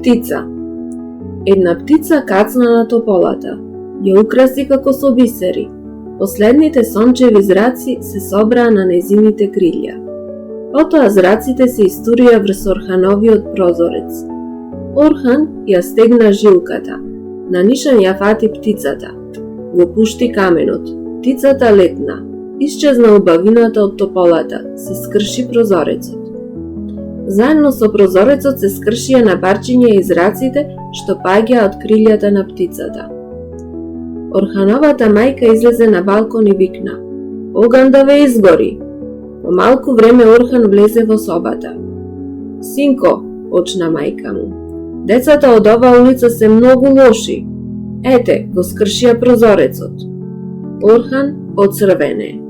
Птица. Една птица кацна на тополата, ја украси како со бисери. Последните сончеви зраци се собраа на незините крилја. Потоа зраците се истурија врз Орхановиот прозорец. Орхан ја стегна жилката, на нишан ја фати птицата. Го пушти каменот, птицата летна, исчезна убавината од тополата, се скрши прозорецот. Заедно со прозорецот се скршија на парчиња и зраците што паѓаа од крилјата на птицата. Орхановата мајка излезе на балкон и викна: "Оган да ве изгори!" По малку време Орхан влезе во собата. "Синко," почна мајка му, "децата од оваа улица се многу лоши. Ете, го скршија прозорецот." Орхан поцрвене.